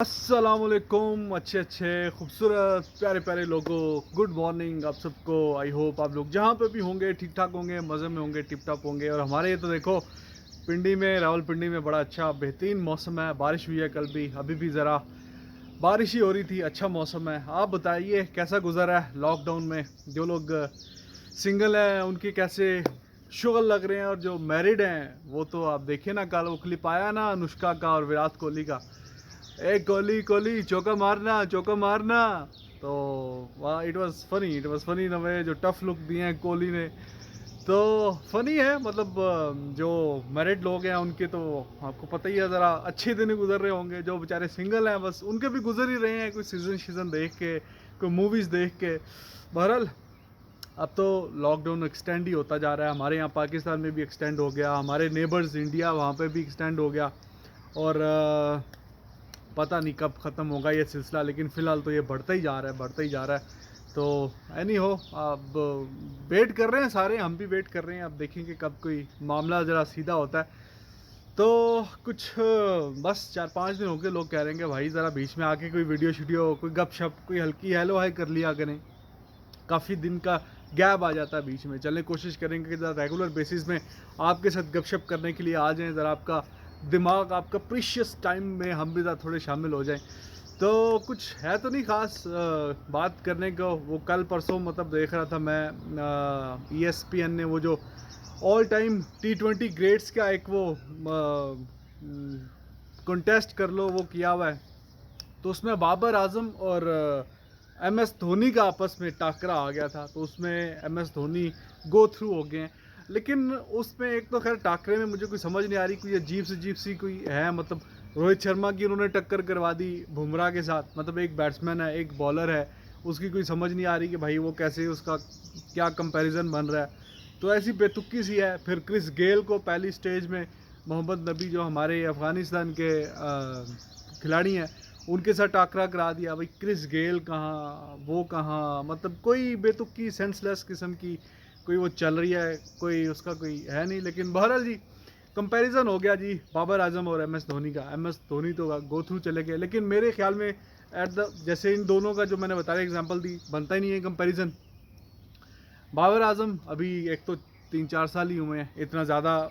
अस्सलामुअलैकुम अच्छे अच्छे खूबसूरत प्यारे प्यारे लोगों, गुड मॉर्निंग आप सबको। आई होप आप लोग जहाँ पे भी होंगे ठीक ठाक होंगे, मज़े में होंगे, टिप टॉप होंगे। और हमारे ये तो देखो पिंडी में, रावलपिंडी में बड़ा अच्छा बेहतरीन मौसम है। बारिश हुई है कल भी, अभी भी ज़रा बारिश ही हो रही थी। अच्छा मौसम है। आप बताइए कैसा गुजरा है लॉकडाउन में? जो लोग सिंगल हैं उनके कैसे शुगल लग रहे हैं, और जो मैरिड हैं वो तो आप देखिए ना, कल वो क्लिप आया ना अनुष्का का और विराट कोहली का, ए कोहली कोहली चौका मारना चौका मारना। तो वाह, इट वाज फनी नवे जो टफ लुक दिए हैं कोहली ने। तो फनी है मतलब जो मैरिड लोग हैं उनके तो आपको पता ही है, ज़रा अच्छे दिन ही गुजर रहे होंगे। जो बेचारे सिंगल हैं बस उनके भी गुजर ही रहे हैं, कोई सीज़न देख के, कोई मूवीज़ देख के। बहरहाल अब तो लॉकडाउन एक्सटेंड ही होता जा रहा है। हमारे यहाँ पाकिस्तान में भी एक्सटेंड हो गया, हमारे नेबर्स इंडिया वहाँ पे भी एक्सटेंड हो गया। और पता नहीं कब ख़त्म होगा ये सिलसिला, लेकिन फ़िलहाल तो ये बढ़ता ही जा रहा है, बढ़ता ही जा रहा है। तो एनी हो, अब वेट कर रहे हैं सारे, हम भी वेट कर रहे हैं। अब देखेंगे कब कोई मामला ज़रा सीधा होता है। तो कुछ बस 4-5 दिन हो गए, लोग कह रहे हैं कि भाई ज़रा बीच में आके कोई वीडियो शीडियो, कोई गपशप, कोई हल्की हेलो हाय कर लिया करें। काफ़ी दिन का गैप आ जाता है बीच में। चलें कोशिश करेंगे कि ज़रा रेगुलर बेसिस में आपके साथ गपशप करने के लिए आ जाएं। ज़रा आपका दिमाग, आपका प्रीशियस टाइम में हम भी ज़रा थोड़े शामिल हो जाएं। तो कुछ है तो नहीं ख़ास बात करने को। वो कल परसों मतलब देख रहा था मैं, ESPN ने वो जो ऑल टाइम T20 ग्रेट्स का एक वो कंटेस्ट कर लो वो किया हुआ है। तो उसमें बाबर आजम और MS धोनी का आपस में टाकरा आ गया था। तो उसमें MS धोनी गो थ्रू हो गए हैं। लेकिन उसमें एक तो खैर टाकरे में मुझे कोई समझ नहीं आ रही, कोई अजीब सी कोई है। मतलब रोहित शर्मा की उन्होंने टक्कर करवा दी बुमराह के साथ। मतलब एक बैट्समैन है, एक बॉलर है, उसकी कोई समझ नहीं आ रही कि भाई वो कैसे, उसका क्या कंपैरिजन बन रहा है। तो ऐसी बेतुकी सी है। फिर क्रिस गेल को पहली स्टेज में मोहम्मद नबी जो हमारे अफ़गानिस्तान के खिलाड़ी हैं उनके साथ टाकरा करा दिया। भाई क्रिस गेल कहाँ, वो कहाँ, मतलब कोई बेतुकी सेंसलेस किस्म की कोई वो चल रही है, कोई उसका कोई है नहीं। लेकिन बहरहाल जी, कंपैरिजन हो गया जी बाबर आजम और MS धोनी का। MS धोनी तो गो थ्रू चले गए, लेकिन मेरे ख्याल में एट द जैसे इन दोनों का जो मैंने बताया एग्जांपल दी, बनता ही नहीं है कंपैरिजन। बाबर आजम अभी एक तो 3-4 साल ही हुए हैं, इतना ज़्यादा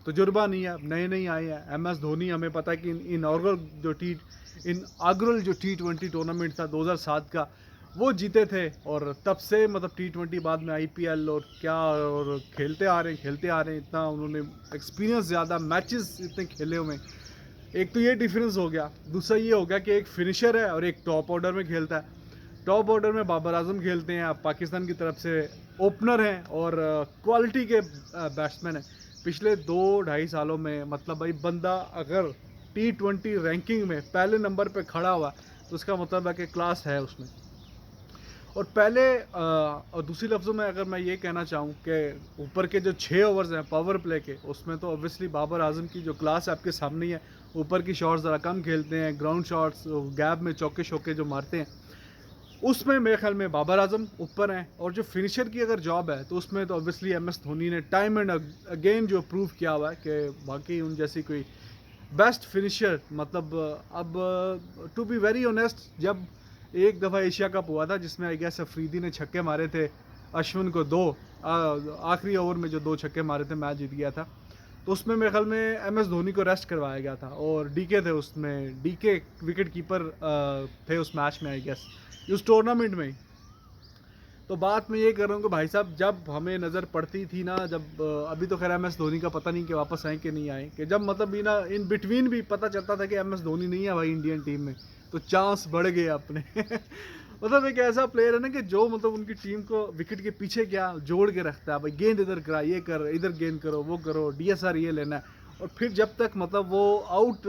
तजुर्बा नहीं है, नए नए आए हैं। MS धोनी हमें पता है कि इनऑग्रल जो T20 टूर्नामेंट था 2007 का, वो जीते थे। और तब से मतलब T20 बाद में IPL और क्या, और खेलते आ रहे हैं। इतना उन्होंने एक्सपीरियंस, ज़्यादा मैचेस इतने खेले हुए। एक तो ये डिफरेंस हो गया। दूसरा ये हो गया कि एक फिनिशर है और एक टॉप ऑर्डर में खेलता है। टॉप ऑर्डर में बाबर आजम खेलते हैं, आप पाकिस्तान की तरफ से ओपनर हैं और क्वालिटी के बैट्समैन हैं। पिछले 2-2.5 सालों में मतलब भाई बंदा अगर T20 रैंकिंग में पहले नंबर पे खड़ा हुआ तो उसका मतलब है कि क्लास है उसमें। और पहले और दूसरी लफ्ज़ों में अगर मैं ये कहना चाहूँ कि ऊपर के जो 6 ओवर्स हैं पावर प्ले के, उसमें तो ऑब्वियसली बाबर आजम की जो क्लास है आपके सामने ही है। ऊपर की शॉट्स ज़रा कम खेलते हैं, ग्राउंड शॉट्स गैप में चौके शौके जो मारते हैं, उसमें मेरे ख्याल में बाबर आजम ऊपर हैं। और जो फिनिशर की अगर जॉब है तो उसमें तो ऑब्वियसली MS धोनी ने टाइम एंड अगेन जो प्रूव किया हुआ है कि बाकी उन जैसी कोई बेस्ट फिनिशर मतलब अब टू बी वेरी ऑनेस्ट, जब एक दफ़ा एशिया कप हुआ था जिसमें आई गेस अफरीदी ने छक्के मारे थे अश्विन को, आखिरी ओवर में जो 2 छक्के मारे थे मैच जीत गया था। तो उसमें मेरे ख्याल में MS धोनी को रेस्ट करवाया गया था और DK थे उसमें, DK विकेट कीपर थे उस मैच में आई गेस, उस टूर्नामेंट में ही। तो बात मैं ये कर रहा हूँ कि भाई साहब जब हमें नज़र पड़ती थी ना, जब अभी तो खैर MS धोनी का पता नहीं कि वापस आए कि नहीं आए, कि जब मतलब भी ना इन बिटवीन भी पता चलता था कि MS धोनी नहीं है भाई इंडियन टीम में, तो चांस बढ़ गए अपने मतलब एक ऐसा प्लेयर है ना कि जो मतलब उनकी टीम को विकेट के पीछे क्या जोड़ के रखता है। भाई गेंद इधर करा, ये कर, इधर गेंद करो, वो करो, DSR ये लेना है। और फिर जब तक मतलब वो आउट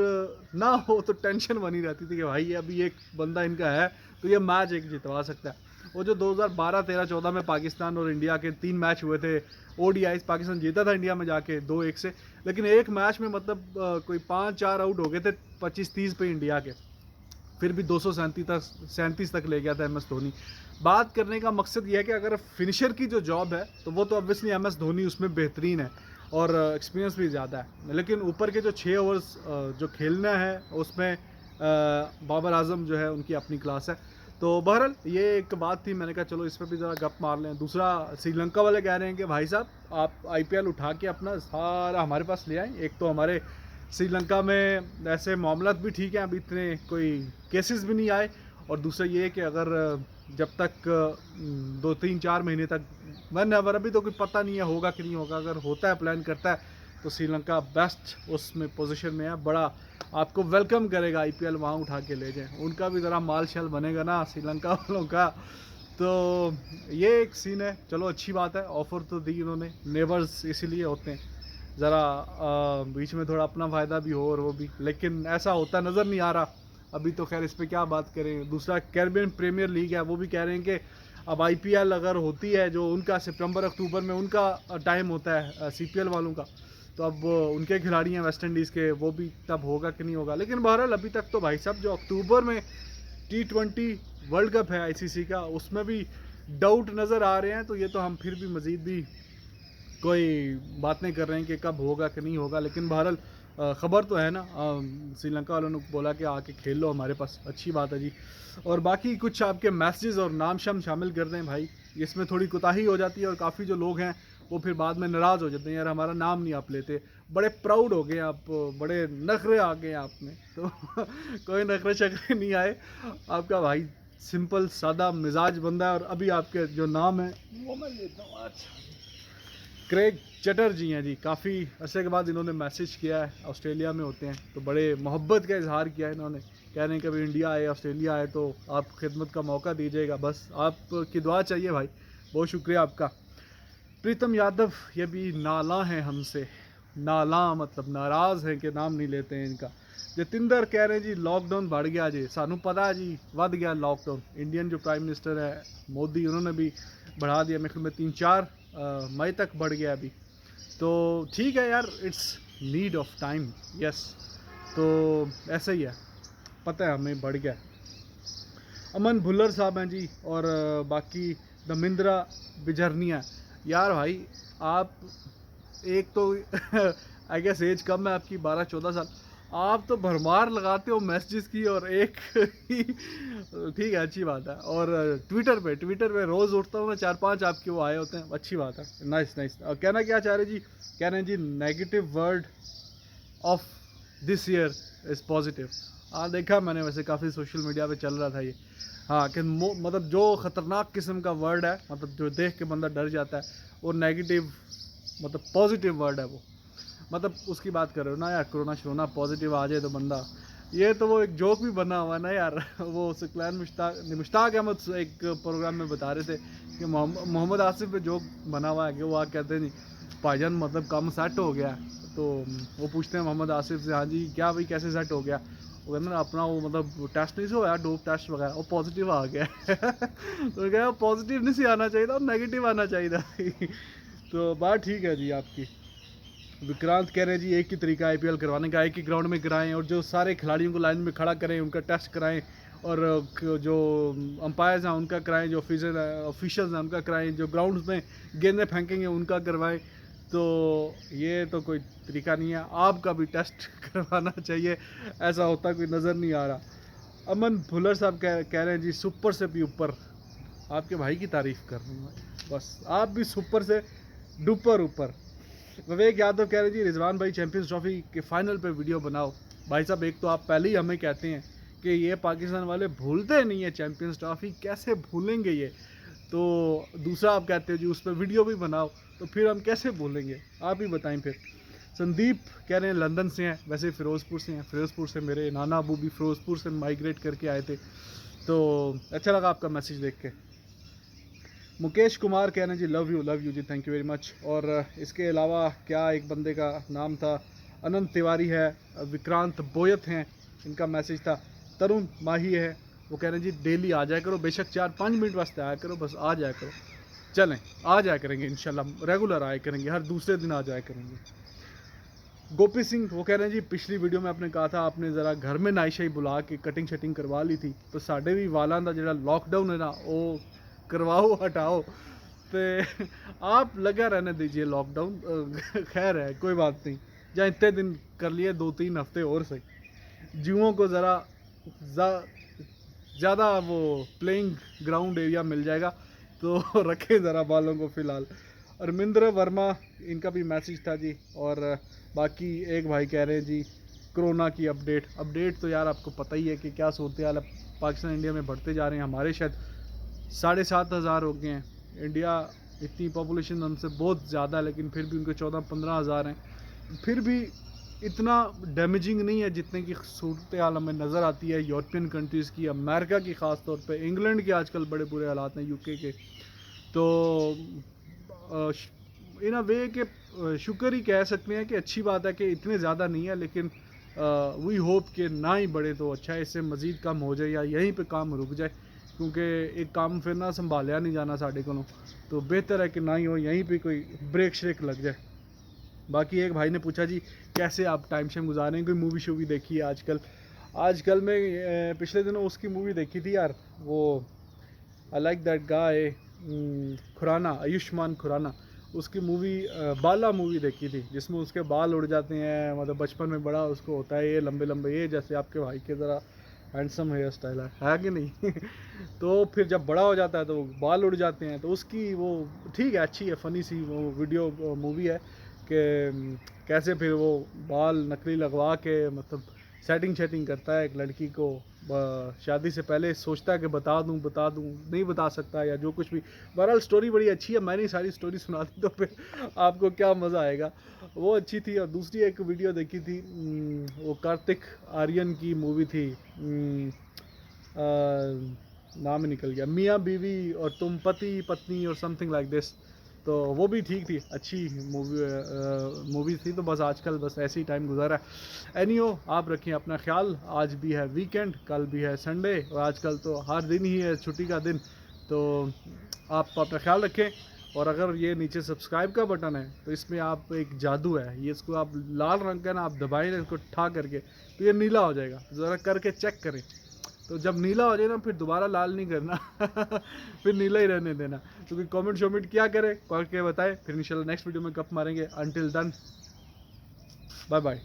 ना हो तो टेंशन बनी रहती थी कि भाई अभी एक बंदा इनका है तो ये मैच एक जितवा सकता है। वो जो 2012, 13, 14 में पाकिस्तान और इंडिया के 3 मैच हुए थे ODIs, पाकिस्तान जीता था इंडिया में जाके 2-1 से। लेकिन एक मैच में मतलब कोई 5-4 आउट हो गए थे 25-30 पे इंडिया के, फिर भी 237 तक ले गया था MS धोनी। बात करने का मकसद ये है कि अगर फिनिशर की जो जॉब है तो वो तो ऑब्वियसली MS धोनी उसमें बेहतरीन है और एक्सपीरियंस भी ज़्यादा है। लेकिन ऊपर के जो 6 ओवर्स जो खेलना है उसमें बाबर आजम जो है उनकी अपनी क्लास है। तो बहरहाल ये एक बात थी, मैंने कहा चलो इस पर भी ज़रा गप मार लें। दूसरा, श्रीलंका वाले कह रहे हैं कि भाई साहब आप आईपीएल उठा के अपना सारा हमारे पास ले आएँ। एक तो हमारे श्रीलंका में ऐसे मामलात भी ठीक हैं, अभी इतने कोई केसेस भी नहीं आए, और दूसरा ये कि अगर जब तक 2-3-4 महीने तक वन एवर, अभी तो कोई पता नहीं है होगा कि नहीं होगा, अगर होता है प्लान करता है तो श्रीलंका बेस्ट उसमें पोजीशन में है, बड़ा आपको वेलकम करेगा आईपीएल वहाँ उठा के ले जाएं। उनका भी ज़रा माल शाल बनेगा ना श्रीलंका वालों का। तो ये एक सीन है, चलो अच्छी बात है, ऑफ़र तो दी उन्होंने, नेबर्स इसीलिए होते हैं ज़रा बीच में थोड़ा अपना फ़ायदा भी हो और वो भी, लेकिन ऐसा होता नज़र नहीं आ रहा अभी तो। खैर इस पर क्या बात करें। दूसरा, कैरिबियन प्रीमियर लीग है, वो भी कह रहे हैं कि अब आईपीएल अगर होती है, जो उनका सितंबर अक्टूबर में उनका टाइम होता है सीपीएल वालों का, तो अब उनके खिलाड़ी हैं वेस्ट इंडीज़ के, वो भी तब होगा कि नहीं होगा। लेकिन बहरहाल अभी तक तो भाई साहब जो अक्टूबर में T20 वर्ल्ड कप है आईसीसी का, उसमें भी डाउट नज़र आ रहे हैं। तो ये तो हम फिर भी मज़ीद भी कोई बात नहीं कर रहे हैं कि कब होगा कि नहीं होगा, लेकिन बहरहाल ख़बर तो है ना, श्रीलंका वालों ने बोला कि आके खेल लो हमारे पास, अच्छी बात है जी। और बाकी कुछ आपके मैसेजेस और नाम शाम शामिल कर दें भाई, इसमें थोड़ी कोताही हो जाती है, और काफ़ी जो लोग हैं वो फिर बाद में नाराज़ हो जाते हैं, यार हमारा नाम नहीं आप लेते, बड़े प्राउड हो गए आप, बड़े नखरे आ गए आप में। तो कोई नखरे शखरे नहीं आए, आपका भाई सिंपल सादा मिजाज बंदा है। और अभी आपके जो नाम है वो मैं लेता हूँ, अच्छा क्रेग चटर्जी हैं जी, काफ़ी अरसे के बाद इन्होंने मैसेज किया है, ऑस्ट्रेलिया में होते हैं, तो बड़े मोहब्बत का इजहार किया है इन्होंने, कह रहे हैं कभी इंडिया आए ऑस्ट्रेलिया आए तो आप खिदमत का मौका दीजिएगा, बस आपकी दुआ चाहिए भाई, बहुत शुक्रिया आपका। प्रीतम यादव ये भी नाला हैं हमसे, नाला मतलब नाराज़ हैं कि नाम नहीं लेते हैं इनका। जतिंदर कह रहे हैं जी लॉकडाउन बढ़ गया जी, सानू पता है जी बढ़ गया लॉकडाउन, इंडियन जो प्राइम मिनिस्टर है मोदी, उन्होंने भी बढ़ा दिया, मेरे ख्याल में 3-4 मई तक बढ़ गया अभी। तो ठीक है यार, it's need of time, yes. तो ऐसा ही है, पता है हमें बढ़ गया। अमन भुल्लर साहब हैं जी, और बाकी दमिंद्रा बिजरनिया, यार भाई आप एक तो आई गेस एज कम है आपकी, 12-14 साल, आप तो भरमार लगाते हो मैसेजेस की, और एक ही ठीक है, अच्छी बात है। और ट्विटर पे रोज़ उठता हूँ मैं, 4-5 आपके वो आए होते हैं, अच्छी बात है, नाइस नाइस। और कहना क्या चाह रहे जी, कह रहे हैं जी negative word of this year is positive. हाँ देखा मैंने, वैसे काफ़ी सोशल मीडिया पे चल रहा था ये, हाँ कि मतलब जो ख़तरनाक किस्म का वर्ड है, मतलब जो देख के बंदा डर जाता है, वो नेगेटिव मतलब पॉजिटिव वर्ड है वो, मतलब उसकी बात कर रहे हो ना यार, कोरोना शरोना पॉजिटिव आ जाए तो बंदा, ये तो वो एक जोक भी बना हुआ है ना यार। वो सुकलान मुश्ताक अहमद एक प्रोग्राम में बता रहे थे कि मोहम्मद आसिफ पे जोक बना हुआ है कि वो आ कहते हैं नहीं भाईजान मतलब काम सेट हो गया, तो वो पूछते हैं मोहम्मद आसिफ से, हाँ जी क्या भाई कैसे सेट हो गया, वो कहते ना अपना वो मतलब टेस्ट नहीं से हुआ डोप टेस्ट वगैरह, वो पॉजिटिव आ गया। तो क्या पॉजिटिव नहीं से आना चाहिए था, नेगेटिव आना चाहिए था। तो बात ठीक है जी आपकी। विक्रांत कह रहे हैं जी एक ही तरीका आईपीएल करवाने का, एक ही ग्राउंड में कराएं, और जो सारे खिलाड़ियों को लाइन में खड़ा करें, उनका टेस्ट कराएं, और जो अंपायर्स हैं उनका कराएं, जो ऑफिशियल्स हैं उनका कराएं, जो ग्राउंड्स में गेंदें फेंकेंगे उनका करवाएं। तो ये तो कोई तरीका नहीं है, आपका भी टेस्ट करवाना चाहिए, ऐसा होता कोई नज़र नहीं आ रहा। अमन भुल्लर साहब कह रहे हैं जी सुपर से भी ऊपर, आपके भाई की तारीफ़ कर रहा हूँ बस, आप भी सुपर से डुपर ऊपर। विवेक यादव कह रहे जी रिजवान भाई चैंपियंस ट्रॉफी के फाइनल पे वीडियो बनाओ। भाई साहब एक तो आप पहले ही हमें कहते हैं कि ये पाकिस्तान वाले भूलते नहीं है चैंपियंस ट्रॉफी, कैसे भूलेंगे ये, तो दूसरा आप कहते हो जी उस पर वीडियो भी बनाओ, तो फिर हम कैसे भूलेंगे, आप ही बताएं फिर। संदीप कह रहे हैं लंदन से हैं, वैसे फ़िरोज़पुर से हैं, फ़िरोज़पुर से मेरे नाना अबू भी फ़िरोज़पुर से माइग्रेट करके आए थे, तो अच्छा लगा आपका मैसेज देख के। मुकेश कुमार कह रहे हैं जी लव यू जी, थैंक यू वेरी मच। और इसके अलावा क्या एक बंदे का नाम था, अनंत तिवारी है, विक्रांत बोयत हैं, इनका मैसेज था, तरुण माही है, वो कह रहे हैं जी डेली आ जाया करो, बेशक 4-5 मिनट वास्ते आया करो, बस आ जाया करो, चलें आ जाया करेंगे इंशाल्लाह, रेगुलर आया करेंगे, हर दूसरे दिन आ जाया करेंगे। गोपी सिंह वो कह रहे हैं जी पिछली वीडियो में आपने कहा था आपने ज़रा घर में नाइशाई बुला के कटिंग शटिंग करवा ली थी, तो साढ़े भी वालों का जो लॉकडाउन है ना वो करवाओ हटाओ, तो आप लगा रहने दीजिए लॉकडाउन। खैर है कोई बात नहीं, जहाँ इतने दिन कर लिए 2-3 हफ्ते और सही, जीवों को ज़रा ज़्यादा वो प्लेइंग ग्राउंड एरिया मिल जाएगा तो रखें ज़रा बालों को फ़िलहाल। अरमिंदर वर्मा, इनका भी मैसेज था जी। और बाकी एक भाई कह रहे हैं जी कोरोना की अपडेट तो यार आपको पता ही है कि क्या सूरत हाल है। पाकिस्तान इंडिया में बढ़ते जा रहे हैं, हमारे शायद 7,500 हो गए हैं। इंडिया इतनी पॉपुलेशन हमसे बहुत ज़्यादा है, लेकिन फिर भी उनके 14-15 हज़ार हैं। फिर भी इतना डैमेजिंग नहीं है जितने की सूरत हाल हमें नज़र आती है यूरोपियन कंट्रीज़ की, अमेरिका की ख़ास तौर पे, इंग्लैंड के आजकल बड़े बुरे हालात हैं, यूके के। तो इन अ वे के शुक्र ही कह सकते हैं कि अच्छी बात है कि इतने ज़्यादा नहीं है, लेकिन वी होप कि ना ही बढ़े तो अच्छा है, इससे मज़ीद कम हो जाए या यहीं पे काम रुक जाए, क्योंकि एक काम फिर ना संभालिया नहीं जाना साढ़े को, तो बेहतर है कि ना ही हो, यहीं पे कोई ब्रेक श्रेक लग जाए। बाकी एक भाई ने पूछा जी कैसे आप टाइम शाइम गुजार रहे हैं, कोई मूवी शूवी देखी है आजकल मैं पिछले दिनों उसकी मूवी देखी थी यार, वो I like that guy, Khurana, Ayushmann Khurana. उसकी मूवी बाला मूवी देखी थी, जिसमें उसके बाल उड़ जाते हैं, मतलब बचपन में बड़ा उसको होता है ये लंबे लंबे, ये जैसे आपके भाई के ज़रा हैंडसम हेयर स्टाइल है कि नहीं तो फिर जब बड़ा हो जाता है तो बाल उड़ जाते हैं, तो उसकी वो ठीक है, अच्छी है, फ़नी सी वो वीडियो मूवी है कि कैसे फिर वो बाल नकली लगवा के मतलब सेटिंग करता है एक लड़की को, शादी से पहले सोचता है कि बता दूं, नहीं बता सकता या जो कुछ भी। बहरहाल स्टोरी बड़ी अच्छी है, मैंने सारी स्टोरी सुना दी तो फिर आपको क्या मज़ा आएगा, वो अच्छी थी। और दूसरी एक वीडियो देखी थी, वो कार्तिक आर्यन की मूवी थी, नाम ही निकल गया, मियाँ बीवी और तुम पति पत्नी और समथिंग लाइक दिस, तो वो भी ठीक थी, अच्छी मूवी थी। तो बस आजकल बस ऐसे ही टाइम गुजारा है। एनीहो, आप रखें अपना ख्याल, आज भी है वीकेंड, कल भी है संडे, और आजकल तो हर दिन ही है छुट्टी का दिन, तो आप अपना ख्याल रखें। और अगर ये नीचे सब्सक्राइब का बटन है तो इसमें आप एक जादू है, ये इसको आप लाल रंग का ना आप दबाएं इसको ठा करके, तो ये नीला हो जाएगा, ज़रा करके चेक करें। तो जब नीला हो जाए ना फिर दोबारा लाल नहीं करना फिर नीला ही रहने देना। तो कोई कमेंट शमेंट क्या करे करके बताए, फिर इंशाल्लाह नेक्स्ट वीडियो में गप मारेंगे। Until then, bye bye.